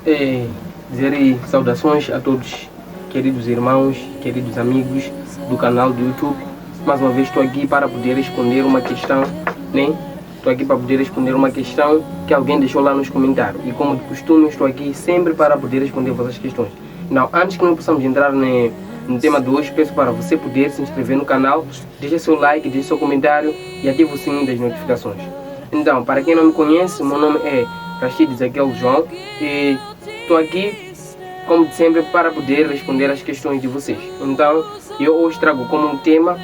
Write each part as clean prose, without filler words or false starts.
Dizer saudações a todos, queridos irmãos, queridos amigos do canal do YouTube. Mais uma vez estou aqui para poder responder uma questão, né? Estou aqui para poder responder uma questão que alguém deixou lá nos comentários. E como de costume, estou aqui sempre para poder responder vossas questões. Não, antes que nós possamos entrar no tema de hoje, peço para você poder se inscrever no canal, deixe seu like, deixe seu comentário e ative o sininho das notificações. Então, para quem não me conhece, meu nome é Rashid Ezequiel João e estou aqui, como de sempre, para poder responder as questões de vocês. Então, eu hoje trago como um tema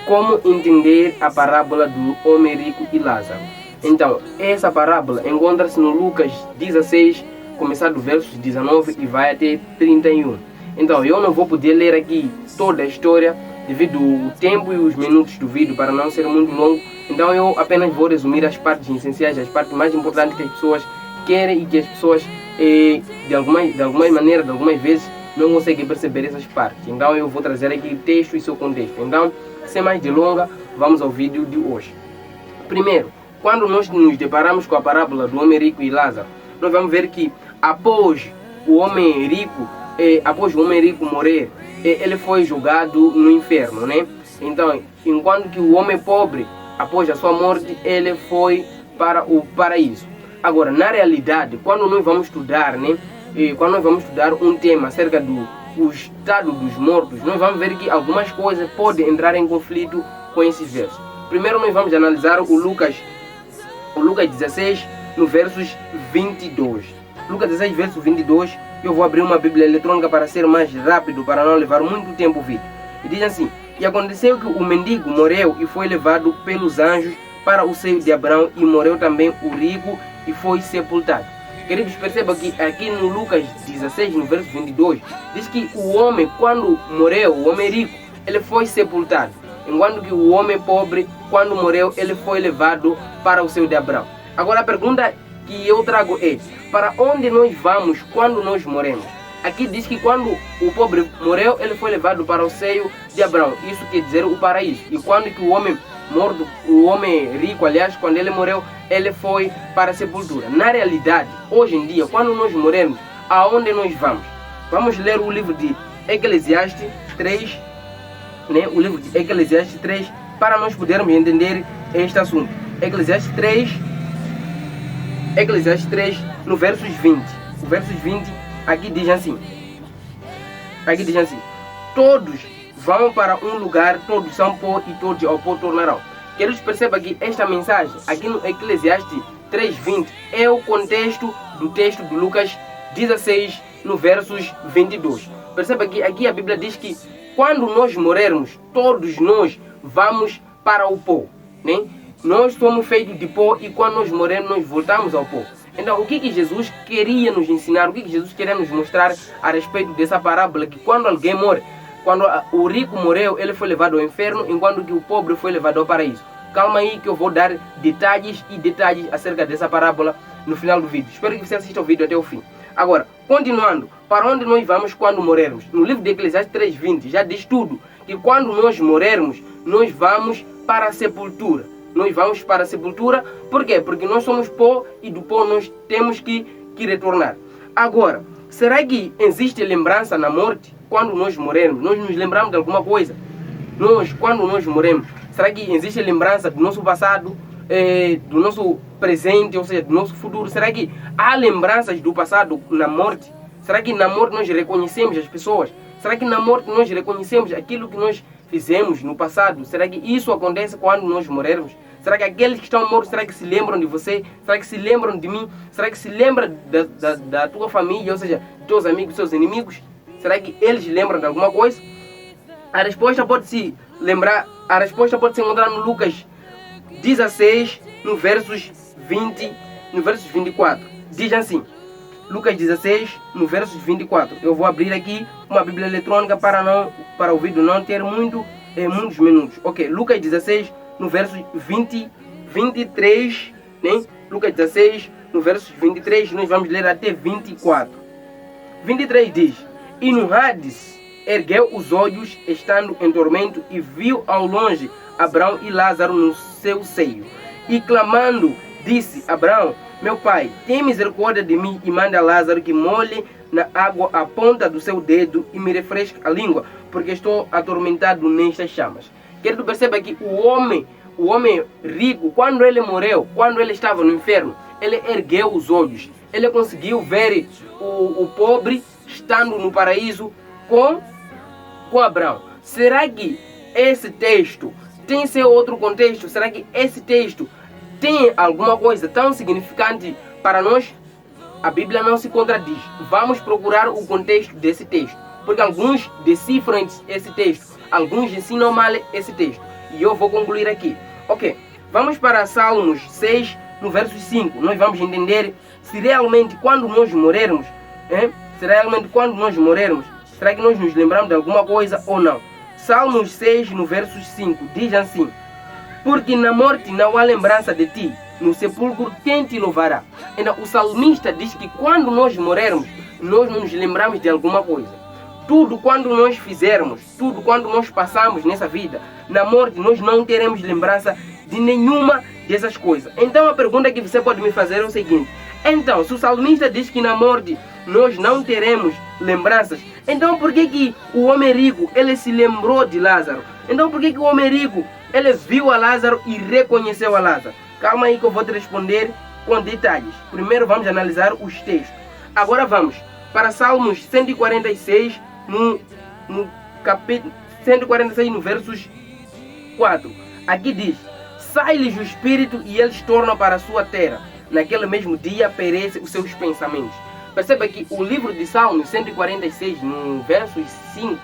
como entender a parábola do homem rico e Lázaro. Então, essa parábola encontra-se no Lucas 16, começar do versos 19 e vai até 31. Então, eu não vou poder ler aqui toda a história devido ao tempo e os minutos do vídeo para não ser muito longo. Então, eu apenas vou resumir as partes essenciais, as partes mais importantes que as pessoas querem e que as pessoas, de alguma maneira, de algumas vezes, não conseguem perceber essas partes. Então, eu vou trazer aqui o texto e seu contexto. Então, sem mais delongas, vamos ao vídeo de hoje. Primeiro, quando nós nos deparamos com a parábola do homem rico e Lázaro, nós vamos ver que após o homem rico morrer, ele foi julgado no inferno, né? Então, enquanto que o homem pobre, após a sua morte, ele foi para o paraíso. Agora, na realidade, quando nós vamos estudar, né? Quando nós vamos estudar um tema acerca do estado dos mortos, nós vamos ver que algumas coisas podem entrar em conflito com esses versos. Primeiro, nós vamos analisar o Lucas 16, no versos 22. Lucas 16, verso 22, eu vou abrir uma Bíblia eletrônica para ser mais rápido, para não levar muito tempo o vídeo. E diz assim: e aconteceu que o mendigo morreu e foi levado pelos anjos para o seio de Abraão, e morreu também o rico e foi sepultado. Queridos, perceba que aqui no Lucas 16, no verso 22, diz que o homem, quando morreu, o homem rico, ele foi sepultado. Enquanto que o homem pobre, quando morreu, ele foi levado para o seio de Abraão. Agora a pergunta que eu trago é: para onde nós vamos quando nós morremos? Aqui diz que quando o pobre morreu, ele foi levado para o seio de Abraão. Isso quer dizer o paraíso. E quando que o homem morto, o homem rico, aliás, quando ele morreu, ele foi para a sepultura. Na realidade, hoje em dia, quando nós morremos, aonde nós vamos? Vamos ler o livro de Eclesiastes 3, né? O livro de Eclesiastes 3, para nós podermos entender este assunto. Eclesiastes 3, no versos 20. O versos 20, aqui diz assim. Todos vão para um lugar, todos são pó e todos ao pó tornarão. Queridos, perceba que esta mensagem, aqui no Eclesiastes 3:20, é o contexto do texto de Lucas 16, no versos 22. Perceba que aqui a Bíblia diz que quando nós morrermos, todos nós vamos para o pó, né? Nós somos feitos de pó e quando nós morremos, nós voltamos ao pó. Então, o que Jesus queria nos ensinar, o que Jesus queria nos mostrar a respeito dessa parábola, que quando alguém morre, quando o rico morreu, ele foi levado ao inferno, enquanto que o pobre foi levado ao paraíso. Calma aí que eu vou dar detalhes acerca dessa parábola no final do vídeo. Espero que você assista o vídeo até o fim. Agora, continuando, para onde nós vamos quando morrermos? No livro de Eclesiastes 3:20 já diz tudo, que quando nós morrermos, nós vamos para a sepultura. Nós vamos para a sepultura, por quê? Porque nós somos pó e do pó nós temos que retornar. Agora, será que existe lembrança na morte? Quando nós morrermos, nós nos lembramos de alguma coisa? Quando nós morremos, será que existe lembrança do nosso passado, do nosso presente, ou seja, do nosso futuro? Será que há lembranças do passado na morte? Será que na morte nós reconhecemos as pessoas? Será que na morte nós reconhecemos aquilo que nós fizemos no passado? Será que isso acontece quando nós morrermos? Será que aqueles que estão mortos, será que se lembram de você? Será que se lembram de mim? Será que se lembram da tua família, ou seja, dos teus amigos, dos teus inimigos? Será que eles lembram de alguma coisa? A resposta pode se encontrar no Lucas 16, no versos 24. Diz assim, Lucas 16, no versos 24. Eu vou abrir aqui uma Bíblia eletrônica para o vídeo não ter muitos minutos. Ok, Lucas 16, no verso 23, né? Lucas 16, no verso 23, nós vamos ler até 24. 23 diz: e no Hades ergueu os olhos, estando em tormento, e viu ao longe Abraão e Lázaro no seu seio. E clamando, disse: Abraão, meu pai, tem misericórdia de mim e manda Lázaro que molhe na água a ponta do seu dedo e me refresque a língua, porque estou atormentado nestas chamas. Querido, perceba que o homem rico, quando ele morreu, quando ele estava no inferno, ele ergueu os olhos. Ele conseguiu ver o pobre estando no paraíso com Abraão. Será que esse texto tem seu outro contexto? Será que esse texto tem alguma coisa tão significante para nós? A Bíblia não se contradiz. Vamos procurar o contexto desse texto, porque alguns decifram esse texto, alguns ensinam mal esse texto. E eu vou concluir aqui. Ok, vamos para Salmos 6, no verso 5. Nós vamos entender se realmente quando nós morrermos, será que nós nos lembramos de alguma coisa ou não? Salmos 6, no verso 5, diz assim: porque na morte não há lembrança de ti, no sepulcro quem te louvará? Então, o salmista diz que quando nós morrermos, nós não nos lembramos de alguma coisa. Tudo quando nós fizermos, tudo quando nós passamos nessa vida, na morte nós não teremos lembrança de nenhuma dessas coisas. Então a pergunta que você pode me fazer é o seguinte: então, se o salmista diz que na morte nós não teremos lembranças, então por que o homem rico ele se lembrou de Lázaro? Então por que o homem rico ele viu a Lázaro e reconheceu a Lázaro? Calma aí que eu vou te responder com detalhes. Primeiro vamos analisar os textos. Agora vamos para Salmos 146, no capítulo 146, no versos 4. Aqui diz: sai-lhes o espírito e eles tornam para a sua terra. Naquele mesmo dia perecem os seus pensamentos. Perceba que o livro de Salmos 146, no versos 5,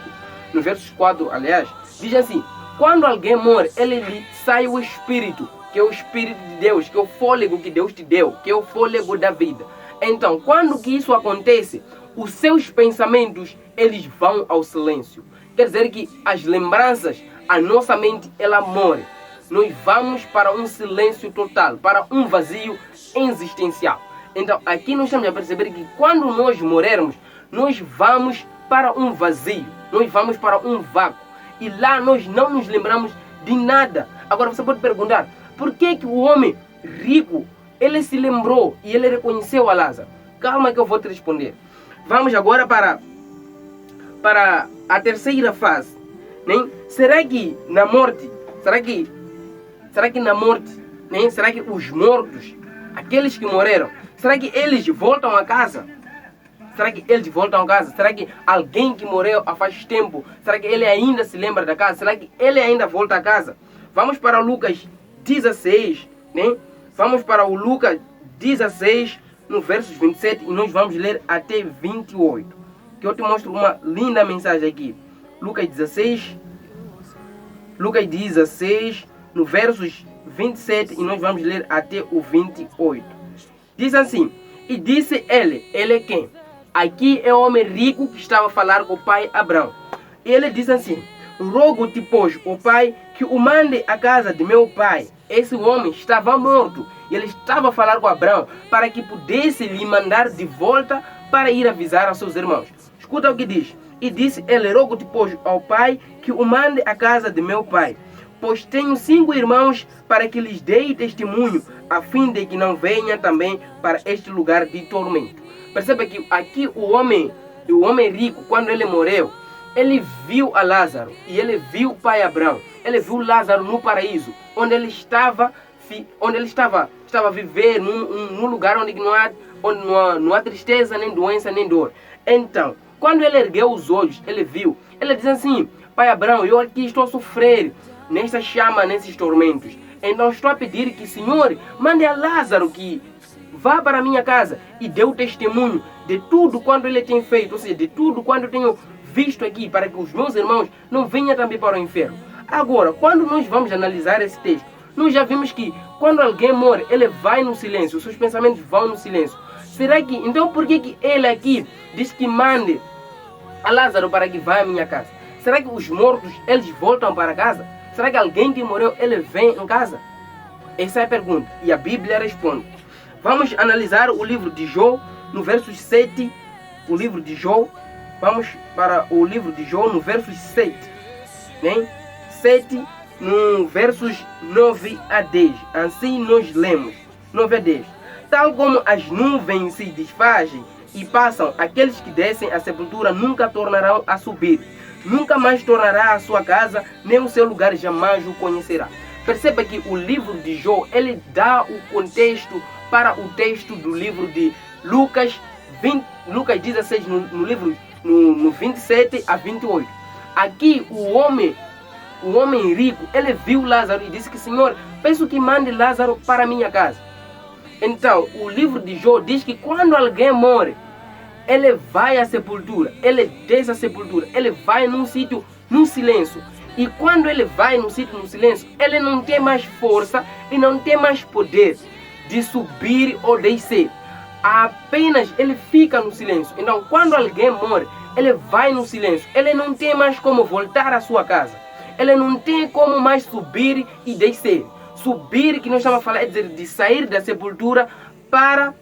no versos 4, aliás, diz assim: quando alguém morre, ele lhe sai o espírito, que é o espírito de Deus, que é o fôlego que Deus te deu, que é o fôlego da vida. Então, quando que isso acontece, os seus pensamentos, eles vão ao silêncio. Quer dizer que as lembranças, a nossa mente, ela morre. Nós vamos para um silêncio total, para um vazio existencial. Então, aqui nós estamos a perceber que quando nós morrermos, nós vamos para um vazio, nós vamos para um vácuo. E lá nós não nos lembramos de nada. Agora você pode perguntar, por que o homem rico, ele se lembrou e ele reconheceu a Lázaro? Calma que eu vou te responder. Vamos agora para a terceira fase. Né? Será que na morte, será que na morte, né? Será que os mortos, aqueles que morreram, será que eles voltam a casa? Será que eles voltam a casa? Será que alguém que morreu há faz tempo, será que ele ainda se lembra da casa? Será que ele ainda volta a casa? Vamos para Lucas 16, né? Vamos para o Lucas 16, no versos 27, e nós vamos ler até 28. Que eu te mostro uma linda mensagem aqui. Lucas 16, no versos 27, e nós vamos ler até o 28. Diz assim: e disse ele é quem? Aqui é o homem rico que estava a falar com o pai Abraão. Ele diz assim: rogo-te, pois, o pai, que o mande à casa de meu pai. Esse homem estava morto. E ele estava a falar com Abraão para que pudesse lhe mandar de volta para ir avisar aos seus irmãos. Escuta o que diz. E disse ele: rogo-te, pois, ao pai, que o mande à casa de meu pai. Pois tenho 5 irmãos, para que lhes dei testemunho, a fim de que não venha também para este lugar de tormento. Perceba que aqui o homem rico, quando ele morreu, ele viu a Lázaro e ele viu o pai Abraão. Ele viu Lázaro no paraíso, onde ele estava a viver num lugar onde não há tristeza, nem doença, nem dor. Então, quando ele ergueu os olhos, ele viu. Ele diz assim: pai Abraão, eu aqui estou a sofrer nessa chama, nesses tormentos. Então estou a pedir que, Senhor, mande a Lázaro que vá para a minha casa e dê o testemunho de tudo quanto ele tem feito, ou seja, de tudo quanto eu tenho visto aqui, para que os meus irmãos não venham também para o inferno. Agora, quando nós vamos analisar esse texto, nós já vimos que quando alguém morre, ele vai no silêncio, os seus pensamentos vão no silêncio. Será que, então por que ele aqui diz que mande a Lázaro para que vá à minha casa? Será que os mortos, eles voltam para casa? Será que alguém que morreu, ele vem em casa? Essa é a pergunta. E a Bíblia responde. Vamos analisar o livro de Jó, no verso 7. O livro de Jó. Vamos para o livro de Jó, no verso 7. Né? 7, no versos 9 a 10. Assim nós lemos. 9 a 10. Tal como as nuvens se desfazem e passam, aqueles que descem à sepultura nunca tornarão a subir. Nunca mais tornará a sua casa, nem o seu lugar jamais o conhecerá. Perceba que o livro de Jó, ele dá o contexto para o texto do livro de Lucas 16, no livro no 27 a 28. Aqui o homem rico, ele viu Lázaro e disse que, Senhor, peço que mande Lázaro para minha casa. Então, o livro de Jó diz que quando alguém morre, ele vai à sepultura, ele desce à sepultura, ele vai num sítio, num silêncio. E quando ele vai num sítio, num silêncio, ele não tem mais força e não tem mais poder de subir ou descer. Apenas ele fica no silêncio. Então, quando alguém morre, ele vai no silêncio. Ele não tem mais como voltar à sua casa. Ele não tem como mais subir e descer. Subir, que nós estamos a falar, é dizer, de sair da sepultura para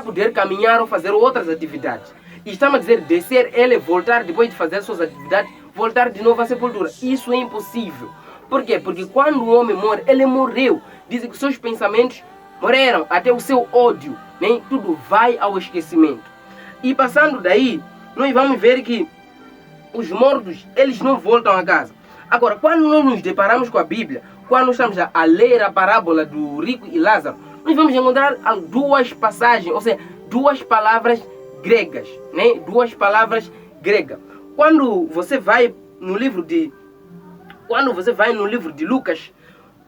poder caminhar ou fazer outras atividades. E estamos a dizer descer, ele voltar depois de fazer suas atividades, voltar de novo à sepultura. Isso é impossível. Por quê? Porque quando o homem morre, ele morreu. Dizem que seus pensamentos morreram, até o seu ódio, né? Tudo vai ao esquecimento. E passando daí, nós vamos ver que os mortos, eles não voltam a casa. Agora, quando nós nos deparamos com a Bíblia, quando nós estamos a ler a parábola do rico e Lázaro, nós vamos encontrar duas passagens, ou seja, duas palavras gregas, né? Duas palavras gregas. Quando você vai no livro de Lucas,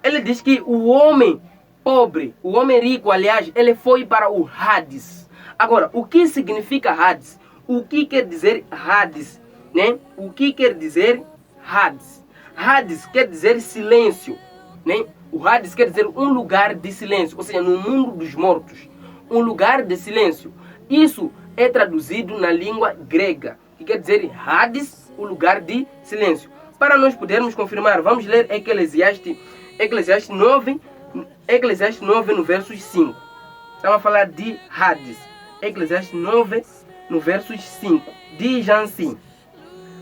ele diz que o homem pobre, o homem rico, aliás, ele foi para o Hades. Agora, o que significa Hades? O que quer dizer Hades, né? O que quer dizer Hades? Hades quer dizer silêncio, né? O Hades quer dizer um lugar de silêncio, ou seja, no mundo dos mortos, um lugar de silêncio. Isso é traduzido na língua grega, que quer dizer Hades, o lugar de silêncio. Para nós podermos confirmar, vamos ler Eclesiastes 9, no verso 5. Estamos a falar de Hades. Eclesiastes 9, no verso 5. Diz assim: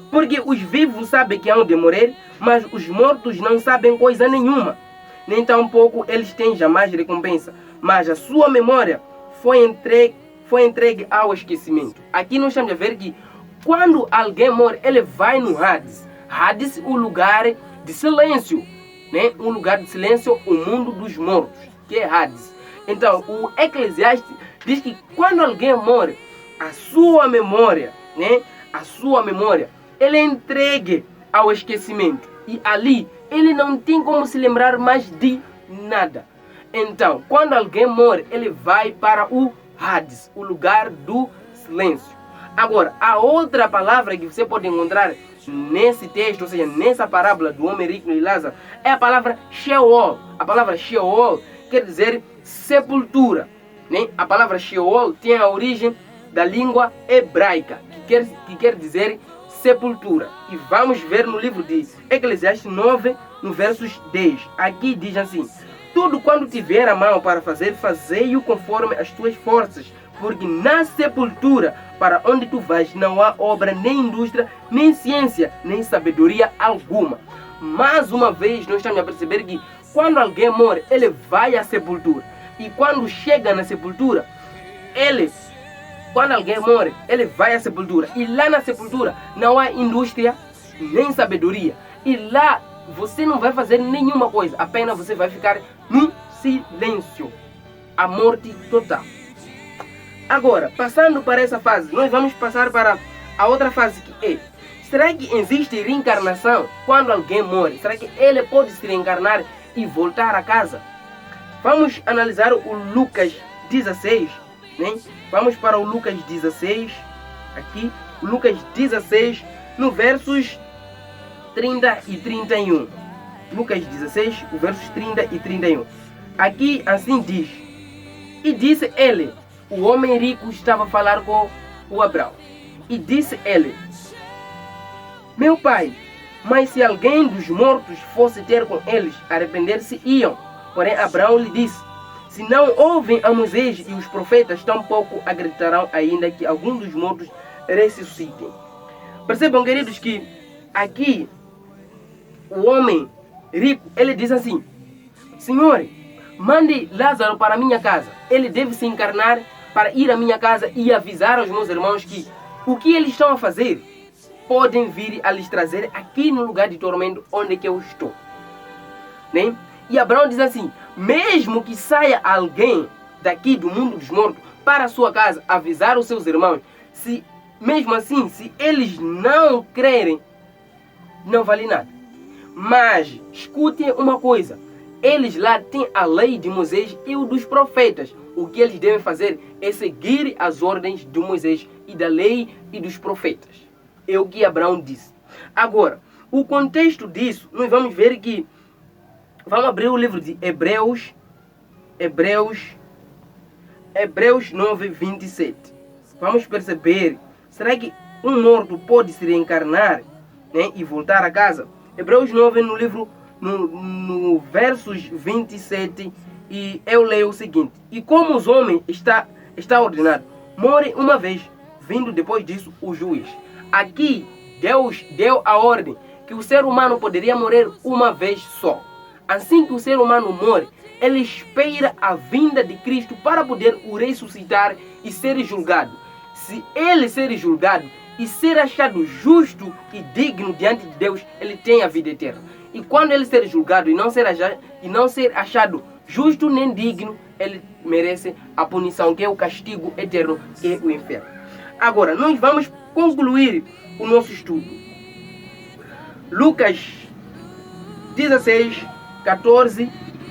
porque os vivos sabem que hão de morrer, mas os mortos não sabem coisa nenhuma. Nem tampouco eles têm jamais recompensa, mas a sua memória foi entregue ao esquecimento. Aqui nós estamos a ver que quando alguém morre, ele vai no Hades. Hades, o lugar de silêncio, né? Um lugar de silêncio, o mundo dos mortos, que é Hades. Então, o Eclesiastes diz que quando alguém morre, a sua memória, né? A sua memória, ele é entregue ao esquecimento. E ali, ele não tem como se lembrar mais de nada. Então, quando alguém morre, ele vai para o Hades, o lugar do silêncio. Agora, a outra palavra que você pode encontrar nesse texto, ou seja, nessa parábola do homem rico e Lázaro, é a palavra Sheol. A palavra Sheol quer dizer sepultura, né? A palavra Sheol tem a origem da língua hebraica, que quer dizer sepultura. E vamos ver no livro de Eclesiastes 9, no versos 10. Aqui diz assim: tudo quanto tiver a mão para fazer, fazei-o conforme as tuas forças, porque na sepultura, para onde tu vais, não há obra, nem indústria, nem ciência, nem sabedoria alguma. Mais uma vez, nós estamos a perceber que quando alguém morre, ele vai à sepultura. E quando chega na sepultura, quando alguém morre, ele vai à sepultura. E lá na sepultura não há indústria, nem sabedoria. E lá você não vai fazer nenhuma coisa, apenas você vai ficar no silêncio. A morte total. Agora, passando para essa fase, nós vamos passar para a outra fase, que é: será que existe reencarnação quando alguém morre? Será que ele pode se reencarnar e voltar a casa? Vamos analisar o Lucas 16, né? Vamos para o Lucas 16, aqui, Lucas 16, no versos 30 e 31. Lucas 16, o versos 30 e 31. Aqui assim diz: e disse ele, o homem rico estava a falar com o Abraão. E disse ele: meu pai, mas se alguém dos mortos fosse ter com eles, arrepender-se iam. Porém Abraão lhe disse: se não ouvem a Moisés e os profetas, tampouco acreditarão ainda que algum dos mortos ressuscitem. Percebam, queridos, que aqui o homem rico, ele diz assim: Senhor, mande Lázaro para a minha casa. Ele deve se encarnar para ir à minha casa e avisar aos meus irmãos que o que eles estão a fazer podem vir a lhes trazer aqui no lugar de tormento onde que eu estou. Né? E Abraão diz assim, mesmo que saia alguém daqui do mundo dos mortos para a sua casa avisar os seus irmãos, se mesmo assim, se eles não crerem, não vale nada. Mas escutem uma coisa, eles lá têm a lei de Moisés e o dos profetas. O que eles devem fazer é seguir as ordens de Moisés e da lei e dos profetas. É o que Abraão disse. Agora, o contexto disso, nós vamos ver que, vamos abrir o livro de Hebreus 9:27. Vamos perceber, será que um morto pode se reencarnar, né, e voltar a casa? Hebreus 9, no livro, no versos 27, e eu leio o seguinte: e como os homens está ordenado, morrem uma vez, vindo depois disso o juiz. Aqui Deus deu a ordem que o ser humano poderia morrer uma vez só. Assim que o ser humano morre, ele espera a vinda de Cristo para poder o ressuscitar e ser julgado. Se ele ser julgado e ser achado justo e digno diante de Deus, ele tem a vida eterna. E quando ele ser julgado e não ser achado justo nem digno, ele merece a punição, que é o castigo eterno, que é o inferno. Agora, nós vamos concluir o nosso estudo. Lucas 16, 14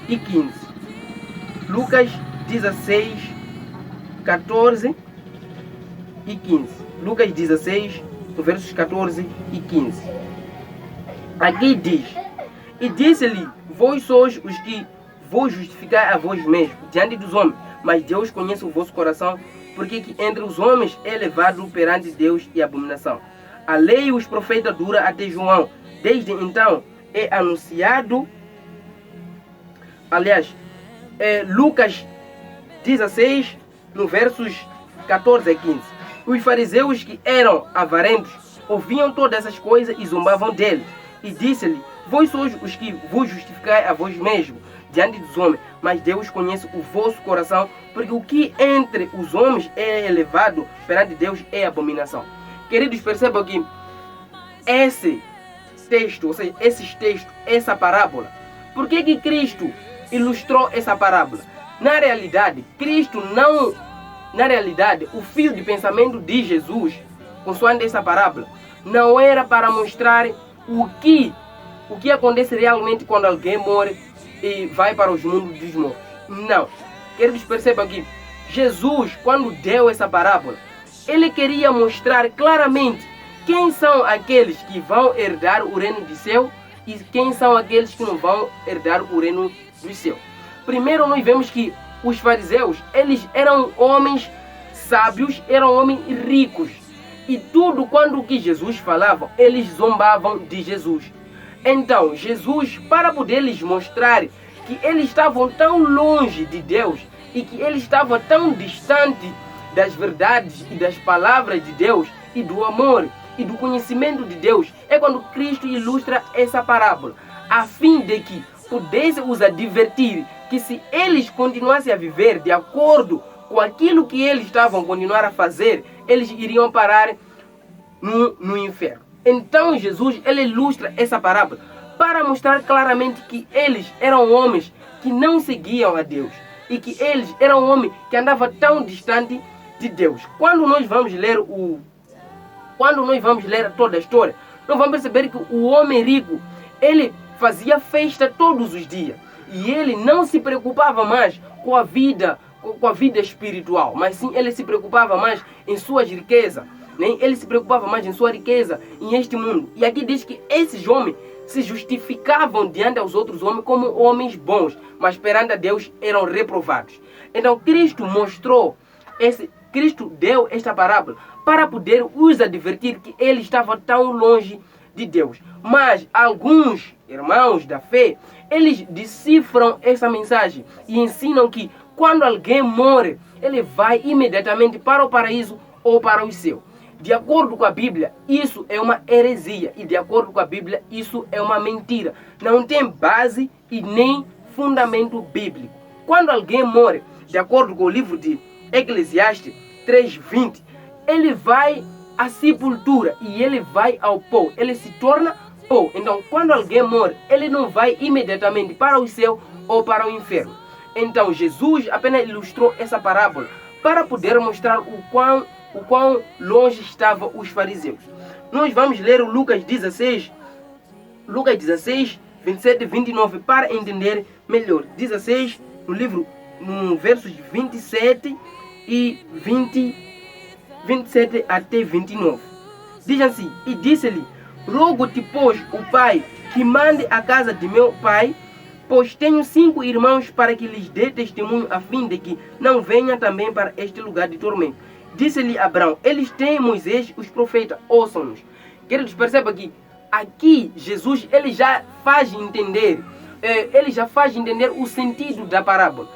e 15. Lucas 16, 14 e 15. Lucas 16, versos 14 e 15. Aqui diz: e disse-lhe, vós sois os que vos justificai a vós mesmos diante dos homens, mas Deus conhece o vosso coração, porque que entre os homens é levado perante Deus e abominação. A lei e os profetas dura até João. Desde então é anunciado. Aliás, Lucas 16, no versos 14 a 15. Os fariseus, que eram avarentos, ouviam todas essas coisas e zombavam dele. E disse-lhe, vós sois os que vos justificai a vós mesmos diante dos homens, mas Deus conhece o vosso coração, porque o que entre os homens é elevado perante Deus é abominação. Queridos, percebam que esse texto, ou seja, esses textos, essa parábola, por que Cristo ilustrou essa parábola? Na realidade, o fio de pensamento de Jesus, consoante essa parábola, não era para mostrar o que acontece realmente quando alguém morre e vai para os mundos dos mortos. Não. Queridos, percebam que Jesus, quando deu essa parábola, ele queria mostrar claramente quem são aqueles que vão herdar o reino do céu e quem são aqueles que não vão herdar o reino do céu. Primeiro, nós vemos que os fariseus, eles eram homens sábios, eram homens ricos. E tudo quando que Jesus falava, eles zombavam de Jesus. Então, Jesus, para poder lhes mostrar que eles estavam tão longe de Deus e que eles estavam tão distante das verdades e das palavras de Deus e do amor e do conhecimento de Deus, é quando Cristo ilustra essa parábola, a fim de que pudesse os advertir que se eles continuassem a viver de acordo com aquilo que eles estavam a continuar a fazer, eles iriam parar no inferno. Então Jesus, ele ilustra essa parábola para mostrar claramente que eles eram homens que não seguiam a Deus e que eles eram homens que andavam tão distante de Deus. Quando nós vamos ler toda a história, nós vamos perceber que o homem rico, ele fazia festa todos os dias e ele não se preocupava mais com a vida espiritual, mas sim ele se preocupava mais em suas riquezas. Ele se preocupava mais em sua riqueza, em este mundo. E aqui diz que esses homens se justificavam diante aos outros homens como homens bons, mas perante a Deus eram reprovados. Então Cristo deu esta parábola para poder os advertir que ele estava tão longe de Deus. Mas alguns irmãos da fé, eles decifram essa mensagem e ensinam que quando alguém morre, ele vai imediatamente para o paraíso ou para o céu. De acordo com a Bíblia, isso é uma heresia. E de acordo com a Bíblia, isso é uma mentira. Não tem base e nem fundamento bíblico. quando alguém morre, de acordo com o livro de Eclesiastes 3:20, ele vai à sepultura e ele vai ao pó, ele se torna pó. Então, quando alguém morre, ele não vai imediatamente para o céu ou para o inferno. Então, Jesus apenas ilustrou essa parábola para poder mostrar o quão longe estavam os fariseus. Nós vamos ler o Lucas 16, 27 e 29 para entender melhor. 16, no versos 27 e 27 até 29. Diz assim: e disse-lhe: rogo-te, pois, o Pai, que mande a casa de meu pai, pois tenho 5 irmãos, para que lhes dê testemunho, a fim de que não venha também para este lugar de tormento. Disse-lhe Abraão: eles têm Moisés, os profetas, ouçam-nos. Queridos, perceba que aqui Jesus ele já faz entender o sentido da parábola.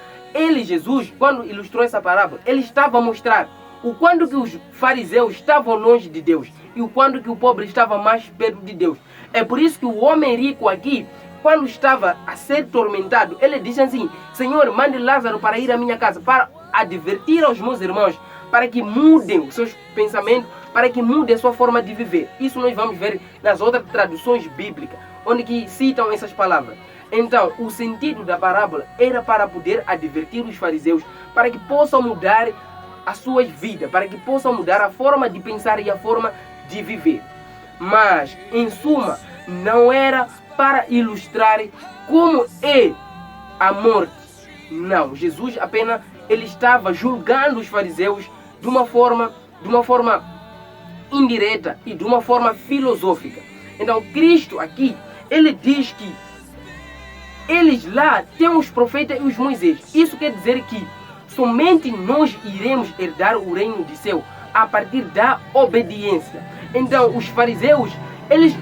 Jesus, quando ilustrou essa parábola, ele estava a mostrar o quanto que os fariseus estavam longe de Deus e o quanto que o pobre estava mais perto de Deus. É por isso que o homem rico aqui, quando estava a ser tormentado, ele disse assim: Senhor, mande Lázaro para ir à minha casa, para advertir aos meus irmãos, para que mudem os seus pensamentos, para que mudem a sua forma de viver. Isso nós vamos ver nas outras traduções bíblicas, onde que citam essas palavras. Então, o sentido da parábola era para poder advertir os fariseus, para que possam mudar as suas vidas, para que possam mudar a forma de pensar e a forma de viver. Mas, em suma, não era para ilustrar como é a morte. Não, Jesus apenas ele estava julgando os fariseus de uma forma indireta e de uma forma filosófica. Então, Cristo aqui, ele diz que eles lá têm os profetas e os Moisés. Isso quer dizer que somente nós iremos herdar o reino de céu a partir da obediência. Então, os fariseus, eles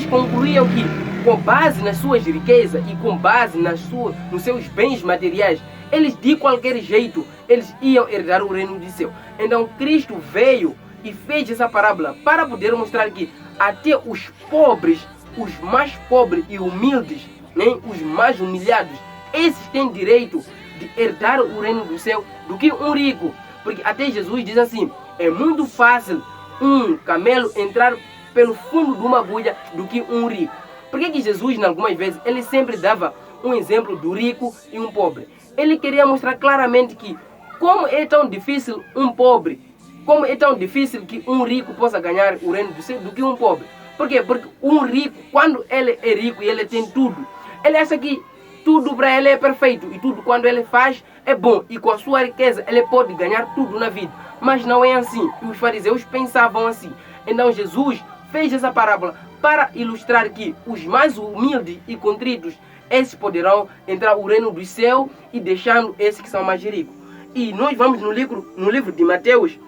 concluíam que, com base nas suas riquezas e com base nos seus bens materiais, eles de qualquer jeito, eles iam herdar o reino de céu. Então, Cristo veio e fez essa parábola para poder mostrar que até os pobres, os mais pobres e humildes, nem os mais humilhados, esses têm direito de herdar o reino do céu do que um rico. Porque até Jesus diz assim: é muito fácil um camelo entrar pelo fundo de uma agulha do que um rico. Por que Jesus, algumas vezes, ele sempre dava um exemplo do rico e um pobre? Ele queria mostrar claramente que como é tão difícil um pobre, como é tão difícil que um rico possa ganhar o reino do céu do que um pobre. Por quê? Porque um rico, quando ele é rico e ele tem tudo, ele acha que tudo para ele é perfeito e tudo quando ele faz é bom, e com a sua riqueza ele pode ganhar tudo na vida. Mas não é assim, e os fariseus pensavam assim. Então Jesus fez essa parábola para ilustrar que os mais humildes e contritos, esses poderão entrar no reino do céu, e deixando esses que são mais ricos. E nós vamos no livro de Mateus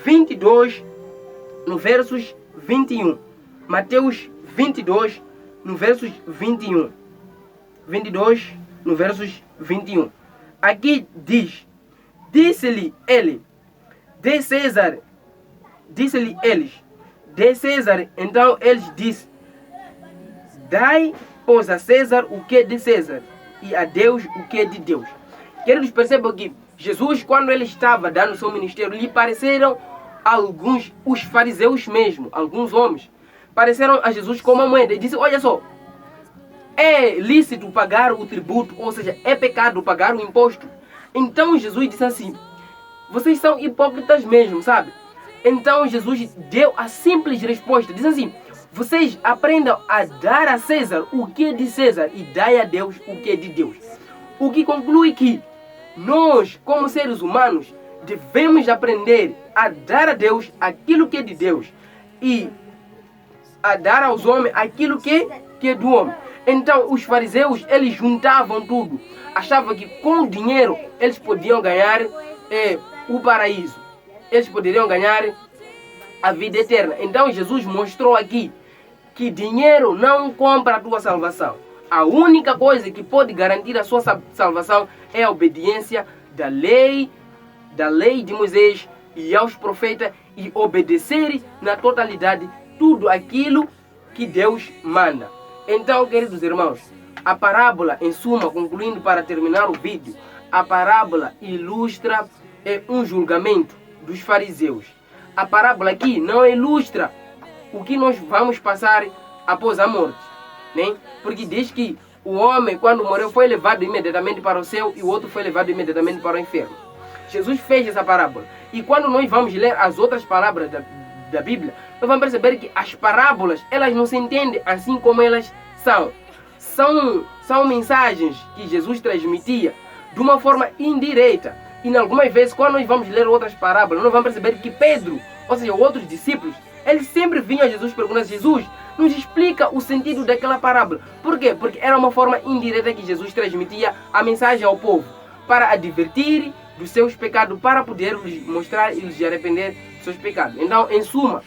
22, no versos 21. Mateus 22, no versos 21. 22, no versos 21. Aqui diz: disse-lhe ele, de César, disse-lhe eles, de César. Então eles disse: dai, pois, a César o que é de César, e a Deus o que é de Deus. Queridos, percebam que Jesus, quando ele estava dando seu ministério, lhe pareceram alguns, os fariseus mesmo, alguns homens, pareceram a Jesus como uma moeda. E disse: olha só, é lícito pagar o tributo, ou seja, é pecado pagar o imposto. Então Jesus disse assim: vocês são hipócritas mesmo, sabe? Então Jesus deu a simples resposta, diz assim: vocês aprendam a dar a César o que é de César e dai a Deus o que é de Deus. O que conclui que nós, como seres humanos, devemos aprender a dar a Deus aquilo que é de Deus e a dar aos homens aquilo que é do homem. Então os fariseus, eles juntavam tudo, achavam que com o dinheiro eles podiam ganhar o paraíso, eles poderiam ganhar a vida eterna. Então Jesus mostrou aqui que dinheiro não compra a tua salvação. A única coisa que pode garantir a sua salvação é a obediência da lei de Moisés e aos profetas, e obedecer na totalidade tudo aquilo que Deus manda. Então, queridos irmãos, a parábola, em suma, concluindo para terminar o vídeo, a parábola ilustra um julgamento dos fariseus. A parábola aqui não ilustra o que nós vamos passar após a morte, né? Porque diz que o homem, quando morreu, foi levado imediatamente para o céu e o outro foi levado imediatamente para o inferno. Jesus fez essa parábola. E quando nós vamos ler as outras palavras da Bíblia, nós vamos perceber que as parábolas, elas não se entendem assim como elas são. São mensagens que Jesus transmitia de uma forma indireta. E algumas vezes, quando nós vamos ler outras parábolas, nós vamos perceber que Pedro, ou seja, outros discípulos, eles sempre vinham a Jesus perguntando: Jesus, nos explica o sentido daquela parábola. Por quê? Porque era uma forma indireta que Jesus transmitia a mensagem ao povo, para advertir dos seus pecados, para poder lhes mostrar e lhes arrepender dos seus pecados. Então, em suma,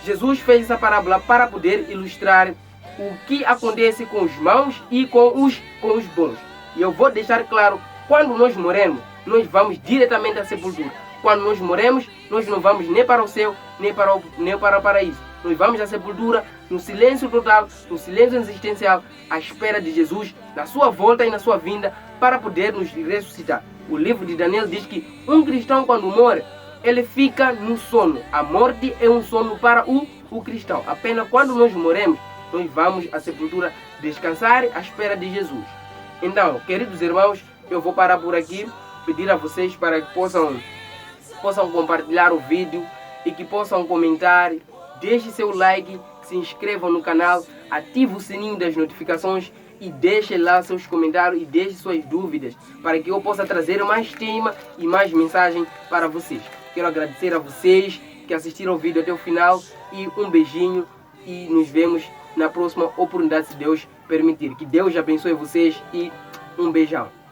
Jesus fez essa parábola para poder ilustrar o que acontece com os maus e com os bons. E eu vou deixar claro, quando nós morremos, nós vamos diretamente à sepultura. Quando nós morremos, nós não vamos nem para o céu, nem para o paraíso. Nós vamos à sepultura, no silêncio total, no silêncio existencial, à espera de Jesus, na sua volta e na sua vinda, para poder nos ressuscitar. O livro de Daniel diz que um cristão, quando morre, ele fica no sono. A morte é um sono para o cristão. Apenas quando nós morremos, nós vamos à sepultura descansar à espera de Jesus. Então, queridos irmãos, eu vou parar por aqui, pedir a vocês para que possam compartilhar o vídeo e que possam comentar. Deixe seu like, se inscrevam no canal, ative o sininho das notificações e deixe lá seus comentários e deixe suas dúvidas para que eu possa trazer mais tema e mais mensagem para vocês. Quero agradecer a vocês que assistiram o vídeo até o final e um beijinho e nos vemos na próxima oportunidade, se Deus permitir. Que Deus abençoe vocês e um beijão.